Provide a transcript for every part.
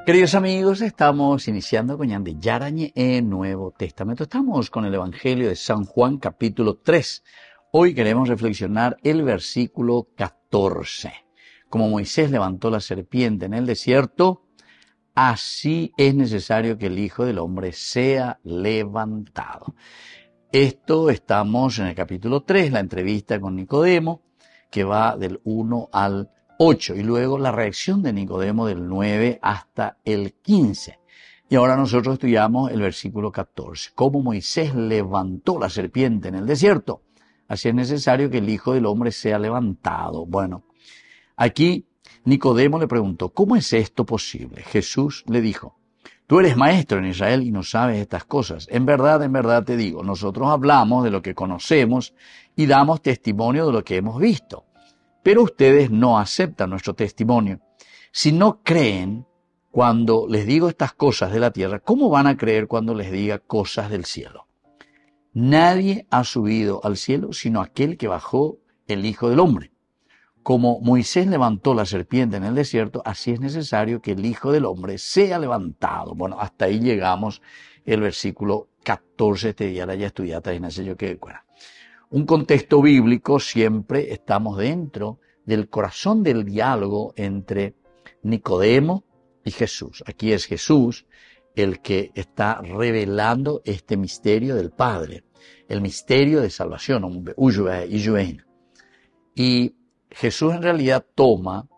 Queridos amigos, estamos iniciando con Yandi Yarañe en Nuevo Testamento. Estamos con el Evangelio de San Juan, capítulo 3. Hoy queremos reflexionar el versículo 14. Como Moisés levantó la serpiente en el desierto, así es necesario que el Hijo del Hombre sea levantado. Estamos en el capítulo 3, la entrevista con Nicodemo, que va del 1 al 8, y luego la reacción de Nicodemo del 9 hasta el 15. Y ahora nosotros estudiamos el versículo 14. Como Moisés levantó la serpiente en el desierto, así es necesario que el Hijo del Hombre sea levantado. Bueno, aquí Nicodemo le preguntó, ¿cómo es esto posible? Jesús le dijo, tú eres maestro en Israel y no sabes estas cosas. En verdad te digo, nosotros hablamos de lo que conocemos y damos testimonio de lo que hemos visto. Pero ustedes no aceptan nuestro testimonio. Si no creen cuando les digo estas cosas de la tierra, ¿cómo van a creer cuando les diga cosas del cielo? Nadie ha subido al cielo sino aquel que bajó, el Hijo del Hombre. Como Moisés levantó la serpiente en el desierto, así es necesario que el Hijo del Hombre sea levantado. Bueno, hasta ahí llegamos el versículo 14, este día la ya estudiata y no sé yo qué fuera. Un contexto bíblico, siempre estamos dentro del corazón del diálogo entre Nicodemo y Jesús. Aquí es Jesús el que está revelando este misterio del Padre, el misterio de salvación, y Jesús en realidad toma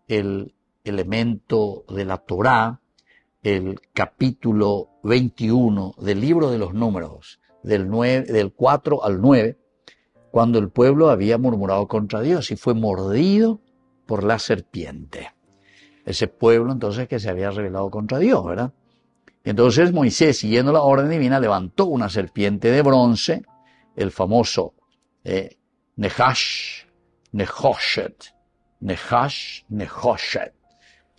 el elemento de la Torá, el capítulo 21 del libro de los Números, del 4 al 9, cuando el pueblo había murmurado contra Dios y fue mordido por la serpiente. Ese pueblo entonces que se había rebelado contra Dios, ¿verdad? Entonces Moisés, siguiendo la orden divina, levantó una serpiente de bronce, el famoso Nehoshet,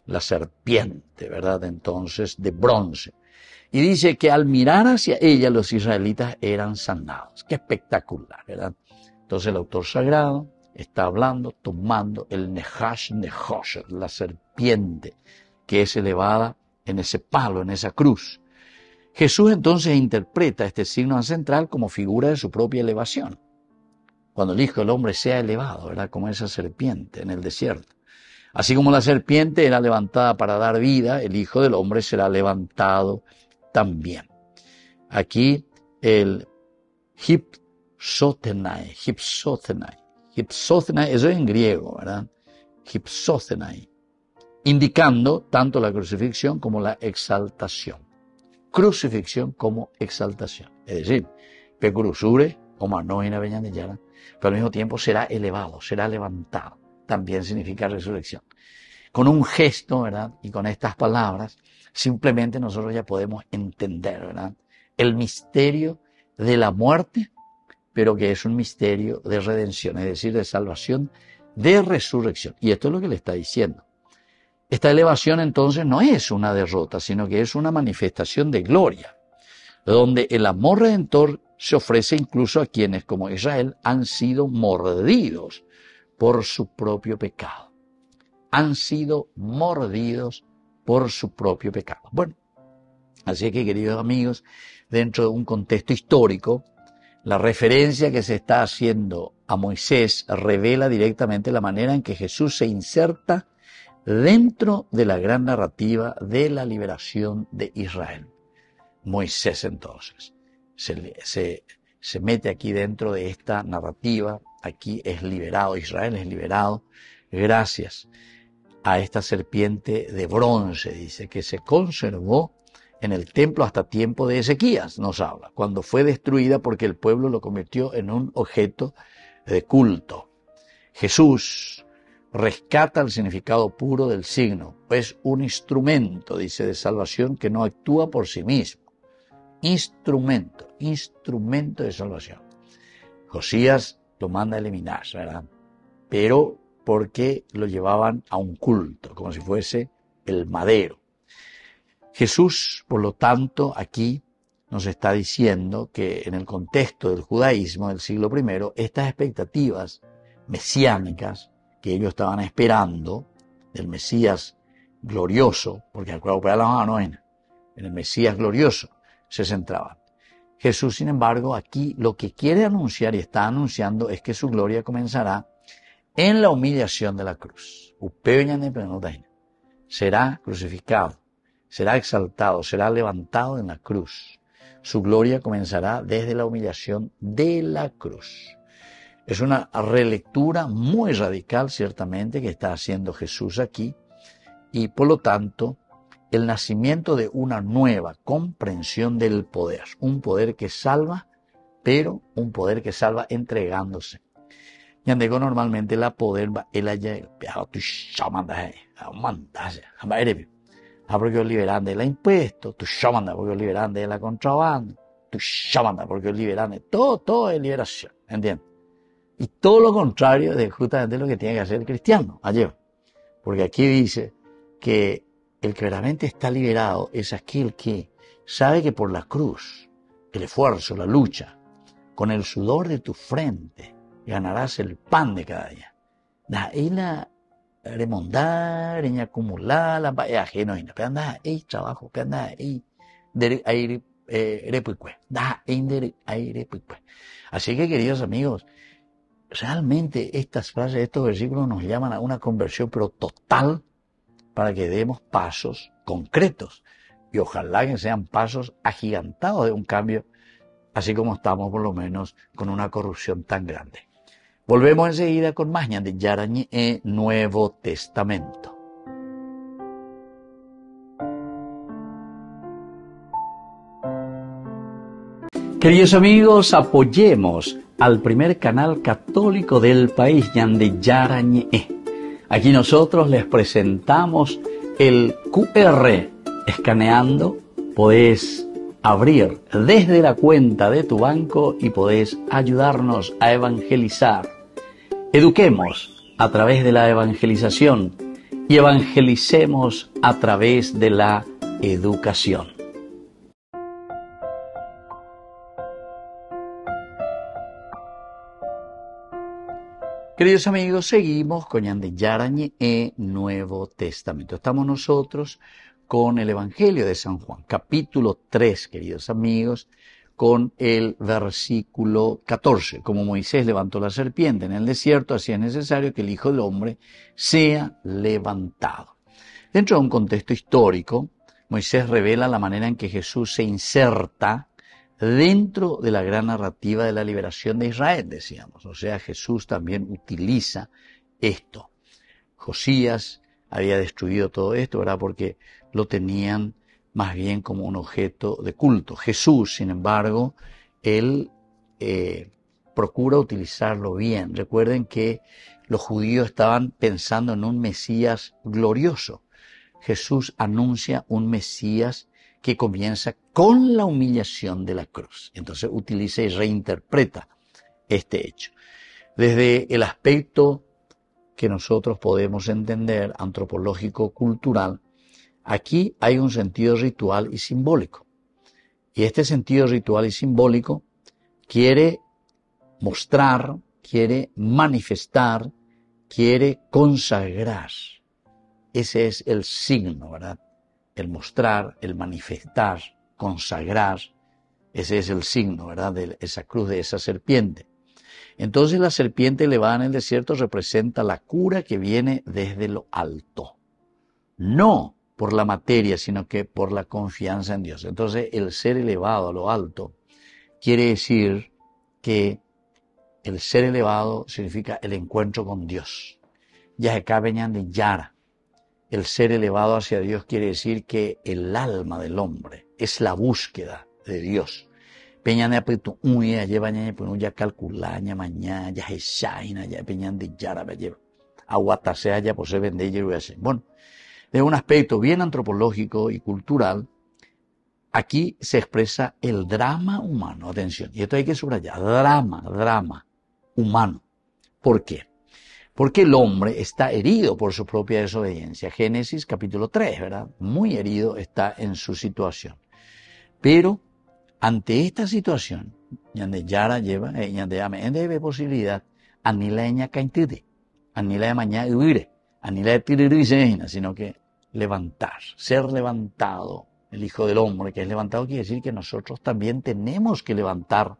la serpiente, ¿verdad? Entonces, de bronce. Y dice que al mirar hacia ella los israelitas eran sanados. Qué espectacular, ¿verdad? Entonces el autor sagrado está hablando, tomando el Nehoshet, la serpiente que es elevada en ese palo, en esa cruz. Jesús entonces interpreta este signo ancestral como figura de su propia elevación. Cuando el Hijo del Hombre sea elevado, ¿verdad? Como esa serpiente en el desierto. Así como la serpiente era levantada para dar vida, el Hijo del Hombre será levantado también. Aquí el Hypsothenai, eso es en griego, ¿verdad? Hypsothenai, indicando tanto la crucifixión como la exaltación. Crucifixión como exaltación. Es decir, pecurusure o manoina beñanillara, pero al mismo tiempo será elevado, será levantado. También significa resurrección. Con un gesto, ¿verdad? Y con estas palabras, simplemente nosotros ya podemos entender, ¿verdad? El misterio de la muerte, pero que es un misterio de redención, es decir, de salvación, de resurrección. Y esto es lo que le está diciendo. Esta elevación entonces no es una derrota, sino que es una manifestación de gloria, donde el amor redentor se ofrece incluso a quienes, como Israel, han sido mordidos por su propio pecado. Han sido mordidos por su propio pecado. Bueno, así que, queridos amigos, dentro de un contexto histórico, la referencia que se está haciendo a Moisés revela directamente la manera en que Jesús se inserta dentro de la gran narrativa de la liberación de Israel. Moisés entonces se mete aquí dentro de esta narrativa, aquí es liberado, Israel es liberado gracias a esta serpiente de bronce, dice, que se conservó en el templo hasta tiempo de Ezequías, nos habla, cuando fue destruida porque el pueblo lo convirtió en un objeto de culto. Jesús rescata el significado puro del signo, es un instrumento, dice, de salvación que no actúa por sí mismo. Instrumento de salvación. Josías lo manda a eliminar, ¿verdad? Pero porque lo llevaban a un culto, como si fuese el madero. Jesús, por lo tanto, aquí nos está diciendo que en el contexto del judaísmo del siglo I, estas expectativas mesiánicas que ellos estaban esperando, del Mesías glorioso, porque en el Mesías glorioso se centraban. Jesús, sin embargo, aquí lo que quiere anunciar y está anunciando es que su gloria comenzará en la humillación de la cruz. Será crucificado, será exaltado, será levantado en la cruz. Su gloria comenzará desde la humillación de la cruz. Es una relectura muy radical, ciertamente, que está haciendo Jesús aquí, y por lo tanto, el nacimiento de una nueva comprensión del poder, un poder que salva, pero un poder que salva entregándose. Yandego normalmente la poder va el allá, porque liberan de la impuesto, tu shamanda porque liberan de la contrabando, tu shamanda porque liberan de todo es liberación, ¿entiendes? Y todo lo contrario de justamente lo que tiene que hacer el cristiano ayer, porque aquí dice que el que verdaderamente está liberado es aquel que sabe que por la cruz, el esfuerzo, la lucha, con el sudor de tu frente, ganarás el pan de cada día. Y la remondar, en acumular, la vaya ajeno, y anda ahí trabajo, que anda ahí, así que, queridos amigos, realmente estas frases, estos versículos nos llaman a una conversión, pero total, para que demos pasos concretos y ojalá que sean pasos agigantados de un cambio, así como estamos por lo menos con una corrupción tan grande. Volvemos enseguida con más de Yarañi e Nuevo Testamento. Queridos amigos, apoyemos al primer canal católico del país, de Yarañi. Aquí nosotros les presentamos el QR. Escaneando, podés abrir desde la cuenta de tu banco y podés ayudarnos a evangelizar. Eduquemos a través de la evangelización y evangelicemos a través de la educación. Queridos amigos, seguimos con Yande Yarañi e Nuevo Testamento. Estamos nosotros con el Evangelio de San Juan, capítulo 3, queridos amigos, con el versículo 14. Como Moisés levantó la serpiente en el desierto, así es necesario que el Hijo del Hombre sea levantado. Dentro de un contexto histórico, Moisés revela la manera en que Jesús se inserta dentro de la gran narrativa de la liberación de Israel, decíamos. O sea, Jesús también utiliza esto. Josías había destruido todo esto, ¿verdad? Porque lo tenían más bien como un objeto de culto. Jesús, sin embargo, él procura utilizarlo bien. Recuerden que los judíos estaban pensando en un Mesías glorioso. Jesús anuncia un Mesías que comienza con la humillación de la cruz. Entonces utiliza y reinterpreta este hecho. Desde el aspecto que nosotros podemos entender, antropológico-cultural, aquí hay un sentido ritual y simbólico. Y este sentido ritual y simbólico quiere mostrar, quiere manifestar, quiere consagrar. Ese es el signo, ¿verdad? El mostrar, el manifestar, consagrar, ese es el signo, ¿verdad? De esa cruz, de esa serpiente. Entonces la serpiente elevada en el desierto representa la cura que viene desde lo alto. No por la materia, sino que por la confianza en Dios. Entonces el ser elevado a lo alto quiere decir que el ser elevado significa el encuentro con Dios. Yahecá venían de Yara. El ser elevado hacia Dios quiere decir que el alma del hombre es la búsqueda de Dios. Peñan de uya lleva ya calculaña mañana ya hechaina ya peñan de Yara lleva aguatasea ya posee vende y bueno, de un aspecto bien antropológico y cultural, aquí se expresa el drama humano. Atención, y esto hay que subrayar, drama humano. ¿Por qué? Porque el hombre está herido por su propia desobediencia. Génesis capítulo 3, ¿verdad? Muy herido está en su situación. Pero ante esta situación, yande Yara lleva, yande ame, debe posibilidad, anila eña caintide, anila de mañana huire, anila de tiririseina, sino que levantar, ser levantado. El Hijo del Hombre que es levantado quiere decir que nosotros también tenemos que levantar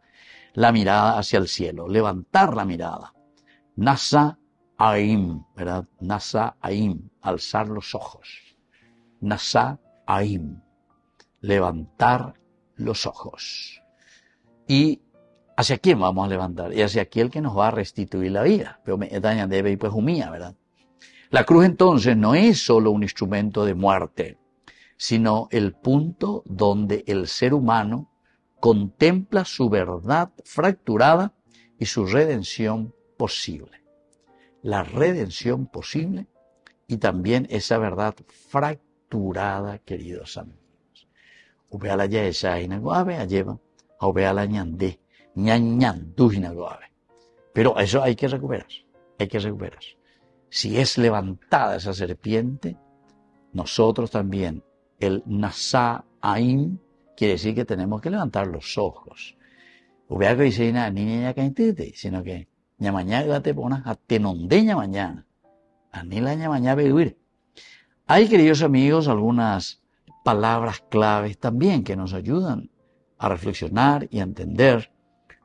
la mirada hacia el cielo, levantar la mirada. Nasa Aim, ¿verdad? Nasa Aim, alzar los ojos. Nasa Aim, levantar los ojos. ¿Y hacia quién vamos a levantar? Y hacia aquel que nos va a restituir la vida. Pero debe y pues humilla, ¿verdad? La cruz entonces no es solo un instrumento de muerte, sino el punto donde el ser humano contempla su verdad fracturada y su redención posible. La redención posible y también esa verdad fracturada, queridos amigos. Upeala ya esa inagoabe, alleva, upeala ñandé, ñañandú inagoabe. Pero eso hay que recuperar, hay que recuperar. Si es levantada esa serpiente, nosotros también, el Nasa Aim, quiere decir que tenemos que levantar los ojos. Ubea que dice na ni ya caintete, sino que ñamañá te ponas a tenonde ñamañana. A ni la ñamañá beduir. Hay, queridos amigos, algunas palabras claves también que nos ayudan a reflexionar y a entender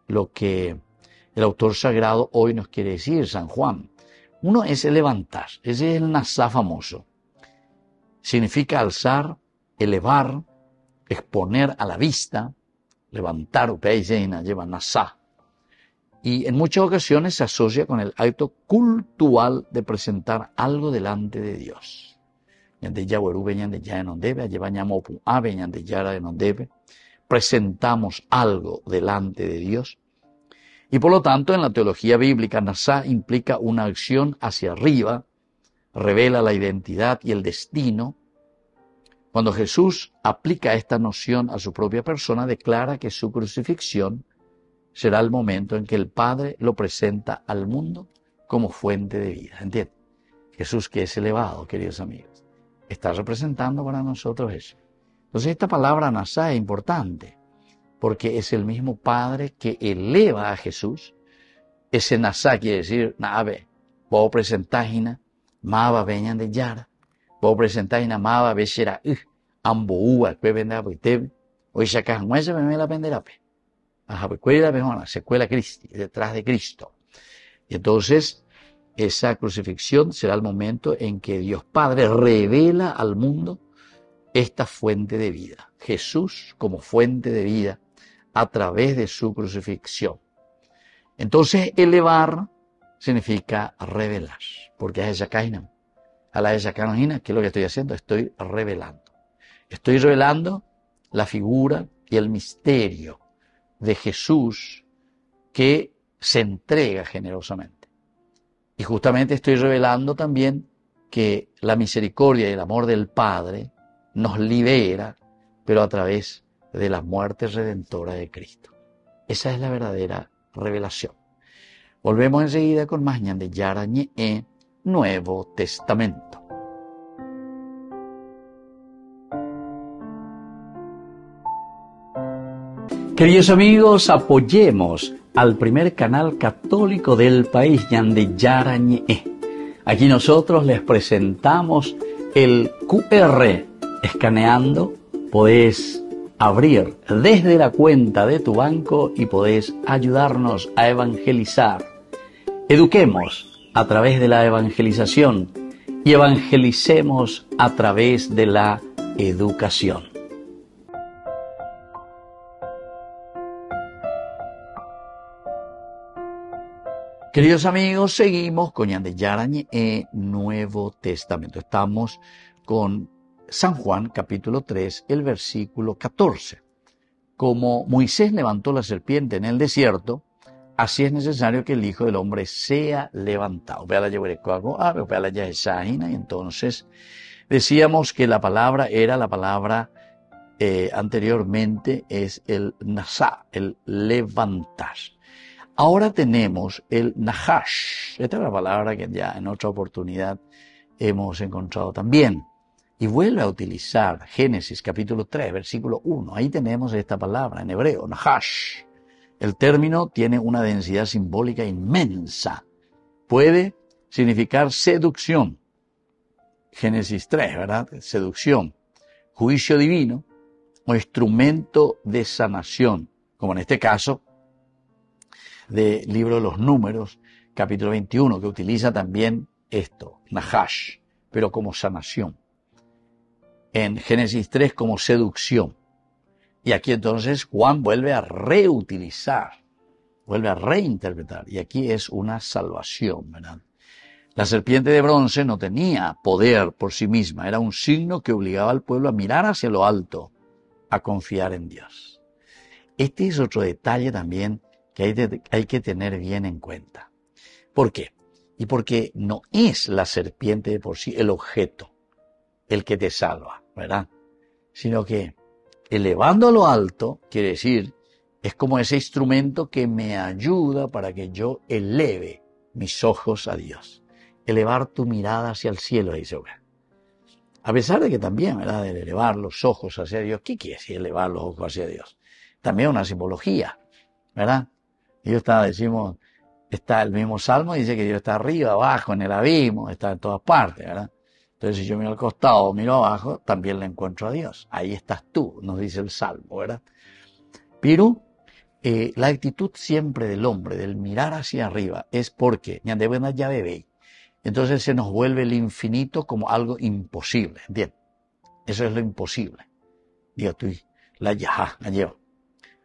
lo que el autor sagrado hoy nos quiere decir, San Juan. Uno es el levantar, ese es el Nasá famoso. Significa alzar, elevar, exponer a la vista, levantar, upeisena, lleva Nasá. Y en muchas ocasiones se asocia con el acto cultural de presentar algo delante de Dios. Presentamos algo delante de Dios. Y por lo tanto, en la teología bíblica, Nasá implica una acción hacia arriba, revela la identidad y el destino. Cuando Jesús aplica esta noción a su propia persona, declara que su crucifixión será el momento en que el Padre lo presenta al mundo como fuente de vida. ¿Entienden? Jesús, que es elevado, queridos amigos, está representando para nosotros eso. Entonces, esta palabra Nasá es importante, porque es el mismo Padre que eleva a Jesús. Ese Nasá quiere decir, Nave, vos presentágina, Maba veñan de Yara, vos presentágina, Maba beshera, Amboúa, que vendrá por usted, hoy sacas muestra, me la penderape. Ajá, pues cuál es la persona, secuela Cristi, detrás de Cristo. Y entonces, esa crucifixión será el momento en que Dios Padre revela al mundo esta fuente de vida. Jesús como fuente de vida a través de su crucifixión. Entonces, elevar significa revelar, porque es esa caína. A la esa caína, ¿qué es lo que estoy haciendo? Estoy revelando. Estoy revelando la figura y el misterio de Jesús que se entrega generosamente. Y justamente estoy revelando también que la misericordia y el amor del Padre nos libera, pero a través de la muerte redentora de Cristo. Esa es la verdadera revelación. Volvemos enseguida con más de Yarañe Nuevo Testamento. Queridos amigos, apoyemos al primer canal católico del país, Ñande Yarañe. Aquí nosotros les presentamos el QR. Escaneando, podés abrir desde la cuenta de tu banco y podés ayudarnos a evangelizar. Eduquemos a través de la evangelización y evangelicemos a través de la educación. Queridos amigos, seguimos con Ñande Yarañe Nuevo Testamento. Estamos con San Juan, capítulo 3, el versículo 14. Como Moisés levantó la serpiente en el desierto, así es necesario que el Hijo del Hombre sea levantado. Y entonces decíamos que la palabra era la palabra anteriormente es el Nasá, el levantar. Ahora tenemos el Nahash. Esta es la palabra que ya en otra oportunidad hemos encontrado también. Y vuelve a utilizar Génesis capítulo 3, versículo 1. Ahí tenemos esta palabra en hebreo, Nahash. El término tiene una densidad simbólica inmensa. Puede significar seducción, Génesis 3, ¿verdad? Seducción, juicio divino o instrumento de sanación, como en este caso del libro de los Números, capítulo 21, que utiliza también esto, Nahash, pero como sanación. En Génesis 3 como seducción. Y aquí entonces Juan vuelve a reutilizar, vuelve a reinterpretar. Y aquí es una salvación, ¿verdad? La serpiente de bronce no tenía poder por sí misma, era un signo que obligaba al pueblo a mirar hacia lo alto, a confiar en Dios. Este es otro detalle también que hay que tener bien en cuenta. ¿Por qué? Y porque no es la serpiente de por sí el objeto, el que te salva, ¿verdad? Sino que elevando a lo alto, quiere decir, es como ese instrumento que me ayuda para que yo eleve mis ojos a Dios. Elevar tu mirada hacia el cielo, dice Obed. A pesar de que también, ¿verdad?, de elevar los ojos hacia Dios, ¿qué quiere decir elevar los ojos hacia Dios? También una simbología, ¿verdad? Decimos, está el mismo Salmo, dice que Dios está arriba, abajo, en el abismo, está en todas partes, ¿verdad? Entonces, si yo miro al costado o miro abajo, también le encuentro a Dios. Ahí estás tú, nos dice el Salmo, ¿verdad? Pero la actitud siempre del hombre, del mirar hacia arriba, es porque, ya bebé. Entonces se nos vuelve el infinito como algo imposible, ¿entiendes? Eso es lo imposible. Digo, tú, la yaja, la llevo.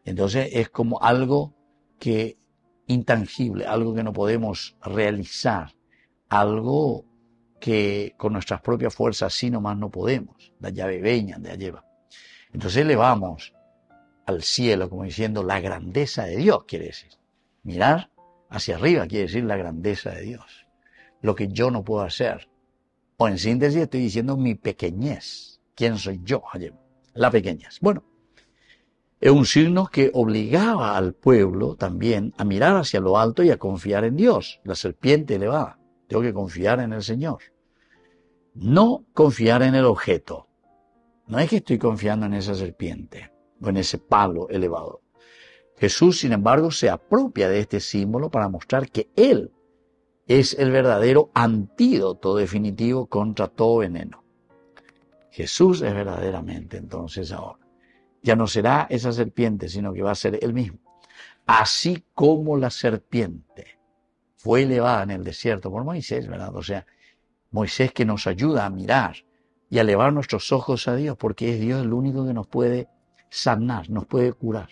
Entonces es como algo que intangible, algo que no podemos realizar, algo que con nuestras propias fuerzas sí nomás no podemos. La llave veña de lleva. Entonces elevamos al cielo como diciendo la grandeza de Dios, quiere decir. Mirar hacia arriba quiere decir la grandeza de Dios. Lo que yo no puedo hacer. O en síntesis estoy diciendo mi pequeñez. ¿Quién soy yo? La pequeñez. Bueno, es un signo que obligaba al pueblo también a mirar hacia lo alto y a confiar en Dios. La serpiente elevada. Tengo que confiar en el Señor. No confiar en el objeto. No es que estoy confiando en esa serpiente o en ese palo elevado. Jesús, sin embargo, se apropia de este símbolo para mostrar que Él es el verdadero antídoto definitivo contra todo veneno. Jesús es verdaderamente entonces ahora. Ya no será esa serpiente, sino que va a ser Él mismo. Así como la serpiente fue elevada en el desierto por Moisés, ¿verdad? O sea, Moisés que nos ayuda a mirar y a elevar nuestros ojos a Dios, porque es Dios el único que nos puede sanar, nos puede curar.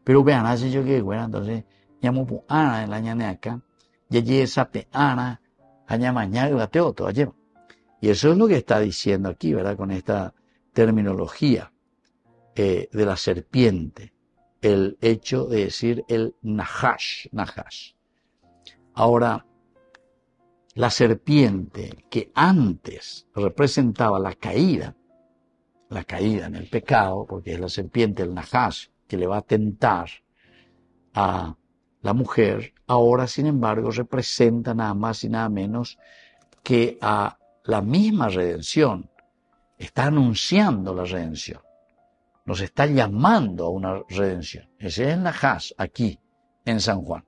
Pero vean, hace yo que, bueno, entonces, llamo por Ana en la ñaneaca, y allí esa pe Ana, allá mañana y bateo todo ayer. Y eso es lo que está diciendo aquí, ¿verdad? Con esta terminología de la serpiente, el hecho de decir el nahash. Ahora, la serpiente que antes representaba la caída en el pecado, porque es la serpiente, el nahash, que le va a tentar a la mujer, ahora sin embargo representa nada más y nada menos que a la misma redención. Está anunciando la redención. Nos está llamando a una redención. Ese es el Nahash aquí en San Juan.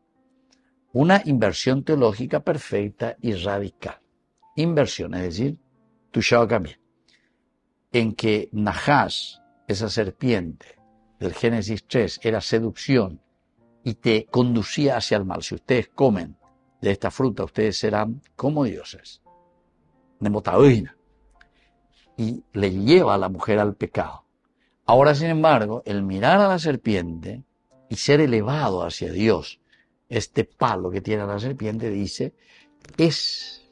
Una inversión teológica perfecta y radical. Inversión, es decir, tushao también. En que Nahash, esa serpiente del Génesis 3, era seducción y te conducía hacia el mal. Si ustedes comen de esta fruta, ustedes serán como dioses. Nemotaoina. Y le lleva a la mujer al pecado. Ahora, sin embargo, el mirar a la serpiente y ser elevado hacia Dios, este palo que tiene la serpiente, dice, es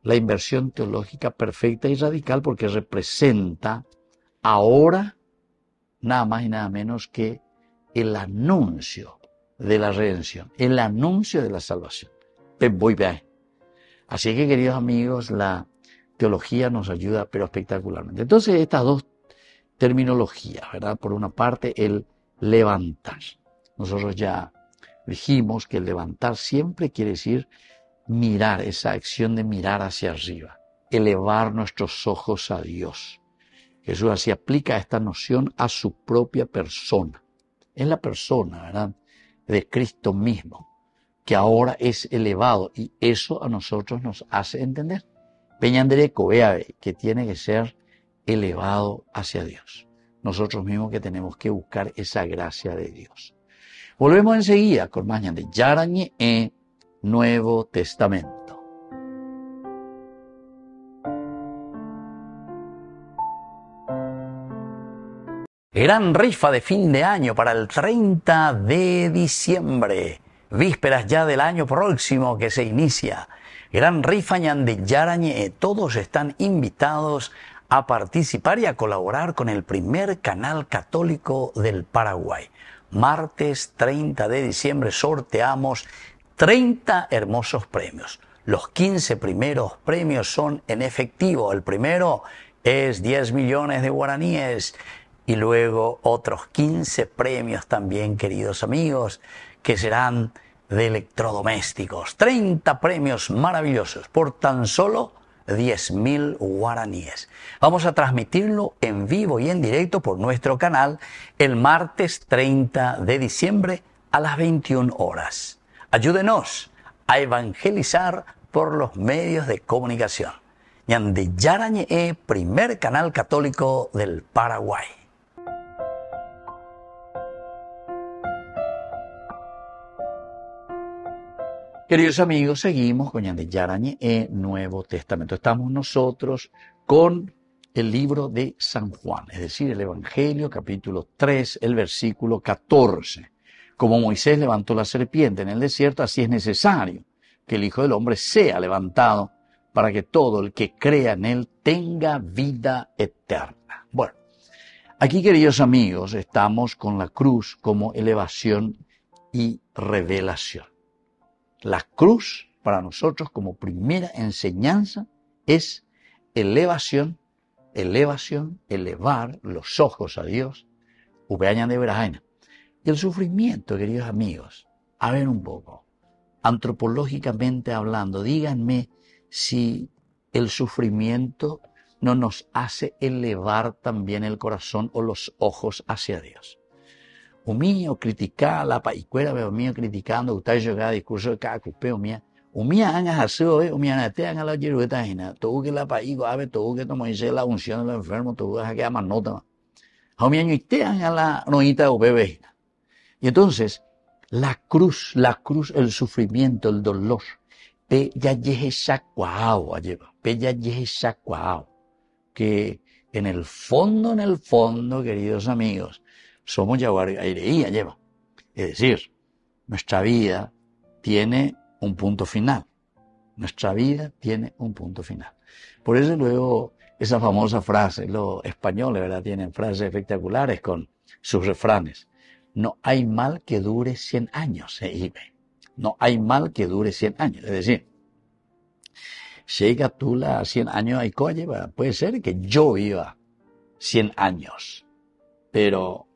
la inversión teológica perfecta y radical porque representa ahora nada más y nada menos que el anuncio de la redención, el anuncio de la salvación. Voy bien. Así que, queridos amigos, la teología nos ayuda, pero espectacularmente. Entonces, estas dos terminologías, ¿verdad? Por una parte, el levantar. Nosotros ya dijimos que el levantar siempre quiere decir mirar, esa acción de mirar hacia arriba, elevar nuestros ojos a Dios. Jesús así aplica esta noción a su propia persona. Es la persona, ¿verdad?, de Cristo mismo, que ahora es elevado, y eso a nosotros nos hace entender Peñandereco, vea, que tiene que ser elevado hacia Dios. Nosotros mismos que tenemos que buscar esa gracia de Dios. Volvemos enseguida con más de Yarañe e Nuevo Testamento. Gran rifa de fin de año para el 30 de diciembre. Vísperas ya del año próximo que se inicia. Gran rifa de Yarañe. Todos están invitados a participar y a colaborar con el primer canal católico del Paraguay. Martes 30 de diciembre sorteamos 30 hermosos premios. Los 15 primeros premios son en efectivo. El primero es 10 millones de guaraníes. Y luego otros 15 premios también, queridos amigos, que serán de electrodomésticos. 30 premios maravillosos por tan solo 10.000 guaraníes. Vamos a transmitirlo en vivo y en directo por nuestro canal el martes 30 de diciembre a las 21 horas. Ayúdenos a evangelizar por los medios de comunicación. Ñande Yarañe, primer canal católico del Paraguay. Queridos amigos, seguimos con Ñande Yarañe e Nuevo Testamento. Estamos nosotros con el libro de San Juan, es decir, el Evangelio, capítulo 3, el versículo 14. Como Moisés levantó la serpiente en el desierto, así es necesario que el Hijo del Hombre sea levantado para que todo el que crea en él tenga vida eterna. Bueno, aquí, queridos amigos, estamos con la cruz como elevación y revelación. La cruz, para nosotros, como primera enseñanza, es elevación, elevar los ojos a Dios, upeañan de verajaina. Y el sufrimiento, queridos amigos, a ver un poco, antropológicamente hablando, díganme si el sufrimiento no nos hace elevar también el corazón o los ojos hacia Dios. Umío criticar la paicuera, veo mío criticando, usted llega discurso de cada cupeo mía. Umía hagas así, umía nate haga la yerueta jina. Todo que la paico, ave, todo que tomo dice la unción de los enfermos, todo que ama nota. Umía no te haga la noita o bebé. Y entonces, la cruz, el sufrimiento, el dolor, pe ya yeje sacuao, pe ya yeje sacuao. Que en el fondo, queridos amigos, somos yaguaraireía, lleva. Es decir, nuestra vida tiene un punto final. Nuestra vida tiene un punto final. Por eso luego esa famosa frase, los españoles, ¿verdad?, tienen frases espectaculares con sus refranes. No hay mal que dure 100 años, no hay mal que dure 100 años. Es decir, llega tú a 100 años, hay coye, puede ser que yo viva 100 años, pero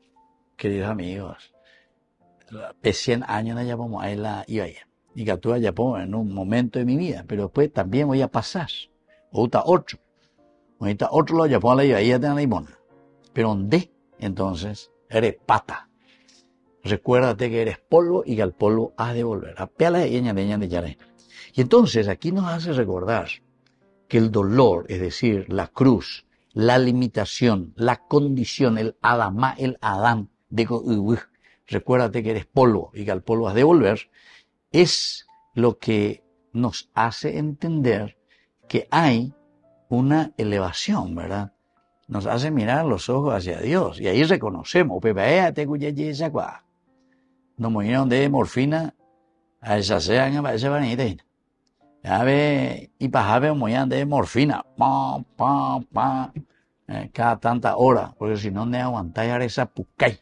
queridos amigos, 100 años ya vamos a ir la iba y que tú ya pongo en un momento de mi vida, pero después también voy a pasar, ahorita otro lo ya pongo la iba y ya tengo la limona, pero ¿dónde? Entonces eres pata, recuérdate que eres polvo y que al polvo has de volver, apeala de ña de yare. Y entonces aquí nos hace recordar que el dolor, es decir, la cruz, la limitación, la condición, el Adamá, el Adán, recuérdate que eres polvo y que al polvo has de volver, es lo que nos hace entender que hay una elevación, ¿verdad? Nos hace mirar los ojos hacia Dios y ahí reconocemos, no murieron de morfina, a esa sean, a esa vanita. Ya ve, y pajabe moyan de morfina, cada tanta hora, porque si no, ne aguantar esa pucay.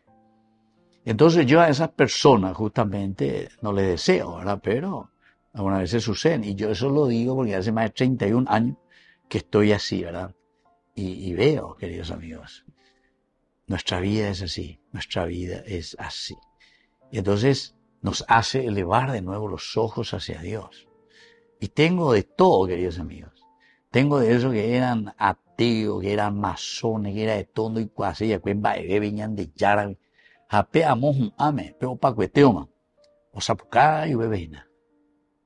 Entonces yo a esas personas justamente no les deseo, ¿verdad? Pero algunas veces suceden, y yo eso lo digo porque hace más de 31 años que estoy así, ¿verdad? Y veo, queridos amigos, nuestra vida es así, nuestra vida es así. Y entonces nos hace elevar de nuevo los ojos hacia Dios. Y tengo de todo, queridos amigos. Tengo de esos que eran ateos, que eran masones, que era de todo y cuasi, ya que venían de Yara. Jape amos un ame, pero pa cueteoma. O sapucá y bebena.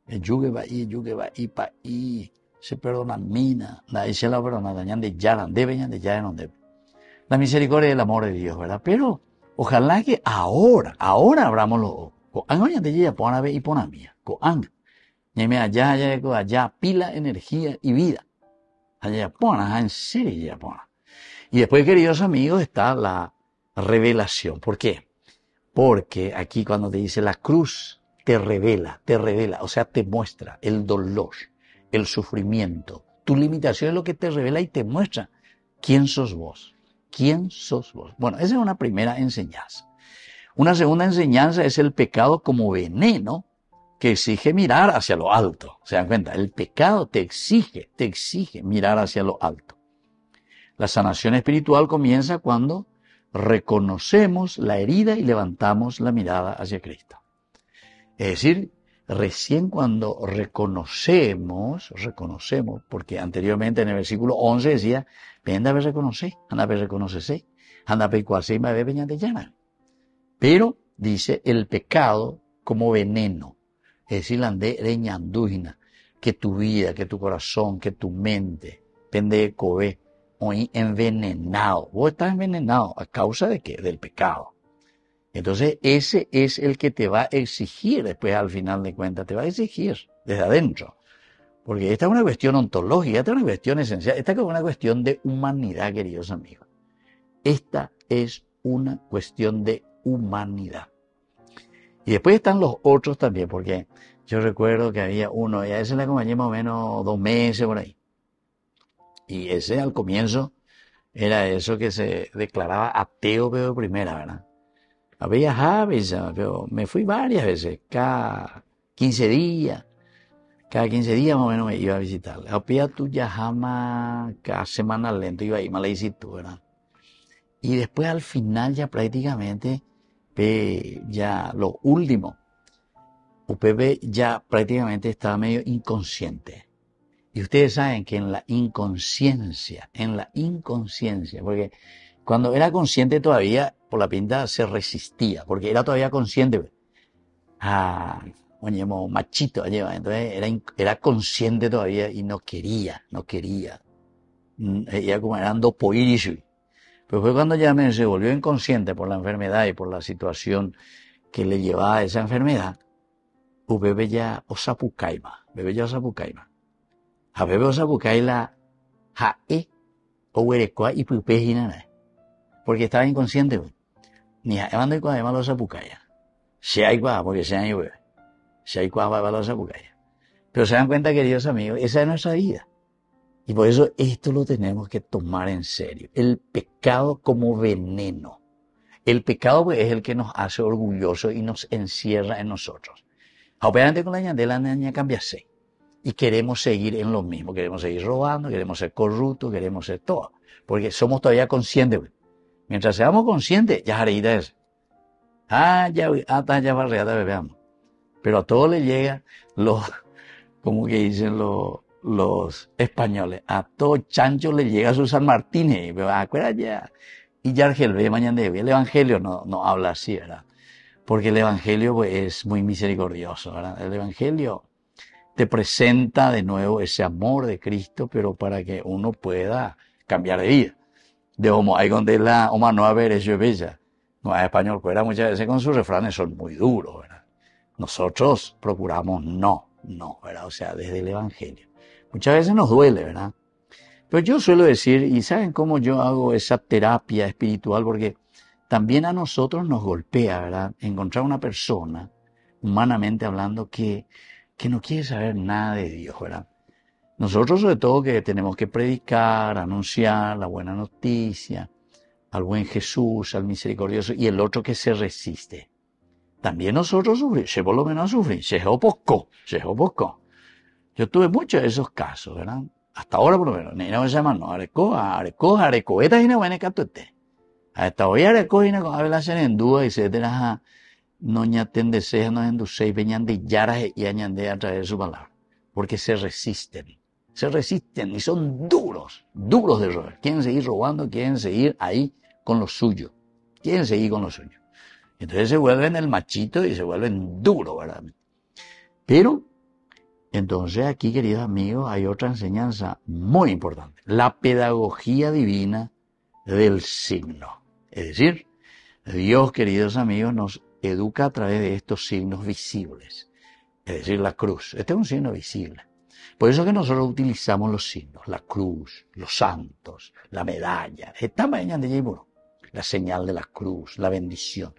El yugue va y pa y. se perdona mina, la se la perdona, dañan de yaran, deben de yaran, debe. La misericordia y el amor de Dios, ¿verdad? Pero ojalá que ahora abramos los ojos. Coan de ella pon a ver y pon a mía. Coan. Ñeme allá pila, energía y vida. Allá pona, en serio ya pona. Y después, queridos amigos, está la revelación. ¿Por qué? Porque aquí cuando te dice la cruz te revela, o sea, te muestra el dolor, el sufrimiento. Tu limitación es lo que te revela y te muestra quién sos vos. ¿Quién sos vos? Bueno, esa es una primera enseñanza. Una segunda enseñanza es el pecado como veneno que exige mirar hacia lo alto. ¿Se dan cuenta? El pecado te exige mirar hacia lo alto. La sanación espiritual comienza cuando reconocemos la herida y levantamos la mirada hacia Cristo. Es decir, recién cuando reconocemos, porque anteriormente en el versículo 11 decía, anda a ver reconocer, anda a ver reconocerse, anda a ver cuasí, va a ver peña de llana. Pero dice el pecado como veneno, es decir, andé reñandúgina, que tu vida, que tu corazón, que tu mente, pende de cobe, hoy envenenado. Vos estás envenenado, ¿a causa de qué? Del pecado. Entonces ese es el que te va a exigir, después al final de cuentas, te va a exigir desde adentro. Porque esta es una cuestión ontológica, esta es una cuestión esencial, esta es una cuestión de humanidad, queridos amigos. Esta es una cuestión de humanidad. Y después están los otros también, porque yo recuerdo que había uno, y a ese le acompañé más o menos 2 meses por ahí. Y ese al comienzo era eso que se declaraba ateo, pero de primera, ¿verdad? Había Javes, pero me fui varias veces, cada 15 días más o menos me iba a visitar. Había tu Yahama, cada semana lento iba a ir, Malaysitu, ¿verdad? Y después al final ya prácticamente, ya lo último, UPB ya prácticamente estaba medio inconsciente. Y ustedes saben que en la inconsciencia, porque cuando era consciente todavía, por la pinta se resistía, porque era todavía consciente. Machito, entonces era consciente todavía y no quería. Ella como era andopoirisui. Pero fue cuando ya se volvió inconsciente por la enfermedad y por la situación que le llevaba a esa enfermedad, bebe ya osapucaima. A bebe osapucaila jae o huerecoa y pupejina. Porque estaba inconsciente. Ni mando y cuadema los osapucaya. Se hay cuá, porque se hay bebe. Se hay cuá para los osapucaya. Pero se dan cuenta, queridos amigos, esa es nuestra vida. Y por eso esto lo tenemos que tomar en serio. El pecado como veneno. El pecado pues, es el que nos hace orgullosos y nos encierra en nosotros. Obviamente con la ñandela cambiase. Y queremos seguir en lo mismo. Queremos seguir robando, queremos ser corruptos, queremos ser todo. Porque somos todavía conscientes. Mientras seamos conscientes, ya harita es. Ya barriada bebeamos. Pero a todos les llega como que dicen los españoles, a todo chancho le llega su San Martín, acuérdate ya. Y ya mañana el Evangelio no habla así, ¿verdad? Porque el Evangelio pues, es muy misericordioso, ¿verdad? El Evangelio te presenta de nuevo ese amor de Cristo, pero para que uno pueda cambiar de vida. De homo hay donde la oma no haber eso bella. No es español, fuera muchas veces con sus refranes son muy duros, ¿verdad? Nosotros procuramos no, ¿verdad? O sea, desde el Evangelio. Muchas veces nos duele, ¿verdad? Pero yo suelo decir, y ¿saben cómo yo hago esa terapia espiritual? Porque también a nosotros nos golpea, ¿verdad? Encontrar una persona, humanamente hablando, que no quiere saber nada de Dios, ¿verdad? Nosotros sobre todo que tenemos que predicar, anunciar la buena noticia, al buen Jesús, al misericordioso, y el otro que se resiste. También nosotros sufrimos, se por lo menos sufrimos, se poco. Yo tuve muchos de esos casos, ¿verdad? Hasta ahora por lo menos, ni no me llaman, no, areco, esta es una buena catuete. Hasta hoy areco, y no habla en duda, etcétera, no ñaten desean, no endusei, veñan de yaras y añande a través de su palabra. Porque se resisten y son duros de robar. Quieren seguir robando, quieren seguir ahí con lo suyo. Entonces se vuelven el machito y se vuelven duros, ¿verdad? Pero Entonces aquí, queridos amigos, hay otra enseñanza muy importante. La pedagogía divina del signo. Es decir, Dios, queridos amigos, nos educa a través de estos signos visibles. Es decir, la cruz. Este es un signo visible. Por eso que nosotros utilizamos los signos. La cruz, los santos, la medalla. La señal de la cruz, la bendición,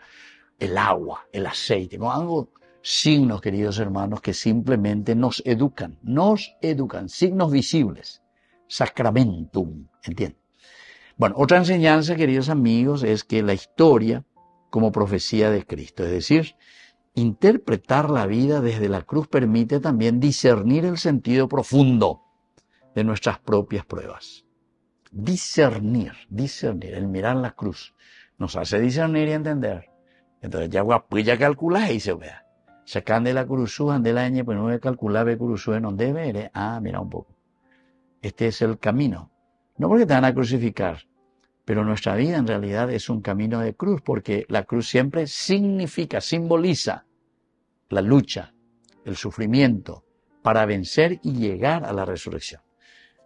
el agua, el aceite. Algo signos, queridos hermanos, que simplemente nos educan, signos visibles, sacramentum, ¿entienden? Bueno, otra enseñanza, queridos amigos, es que la historia como profecía de Cristo, es decir, interpretar la vida desde la cruz permite también discernir el sentido profundo de nuestras propias pruebas. Discernir, el mirar la cruz, nos hace discernir y entender. Entonces ya guapuya calcular y se vea. Sacan de la cruzú, ande la ñe, pues no voy a calcular, ve cruzú en donde ver, mira un poco. Este es el camino. No porque te van a crucificar, pero nuestra vida en realidad es un camino de cruz, porque la cruz siempre significa, simboliza la lucha, el sufrimiento, para vencer y llegar a la resurrección.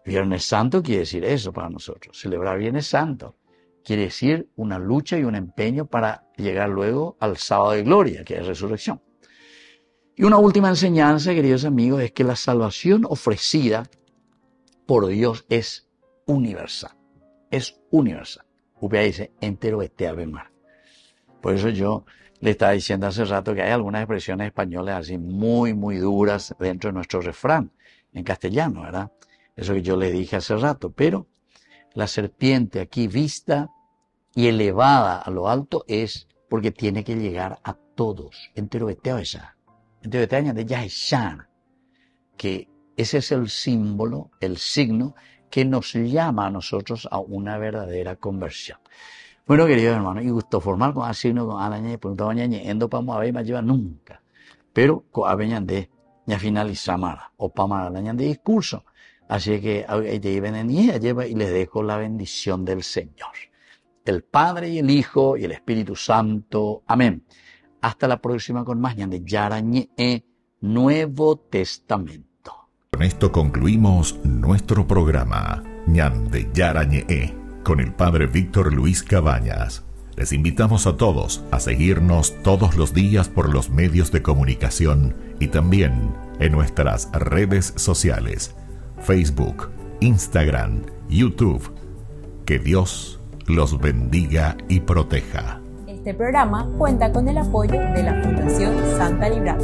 Viernes Santo quiere decir eso para nosotros. Celebrar Viernes Santo quiere decir una lucha y un empeño para llegar luego al sábado de gloria, que es resurrección. Y una última enseñanza, queridos amigos, es que la salvación ofrecida por Dios es universal. Es universal. Upea dice, entero este ave mar. Por eso yo le estaba diciendo hace rato que hay algunas expresiones españolas así muy, muy duras dentro de nuestro refrán, en castellano, ¿verdad? Eso que yo le dije hace rato. Pero la serpiente aquí vista y elevada a lo alto es porque tiene que llegar a todos. Entero este ave mar. Que ese es el símbolo, el signo que nos llama a nosotros a una verdadera conversión. Bueno, queridos hermanos, y gusto formal con el signo con alañe, preguntaba ñañe, endo pamo a ver más lleva nunca. Pero con aveñande, ya finalizamos o pama alañande discurso. Así que ahí ven lleva y les dejo la bendición del Señor. El Padre y el Hijo y el Espíritu Santo. Amén. Hasta la próxima con más ñande Yarañe Nuevo Testamento. Con esto concluimos nuestro programa Ñande Yarañe con el Padre Víctor Luis Cabañas. Les invitamos a todos a seguirnos todos los días por los medios de comunicación y también en nuestras redes sociales, Facebook, Instagram, YouTube. Que Dios los bendiga y proteja. Este programa cuenta con el apoyo de la Fundación Santa Librada.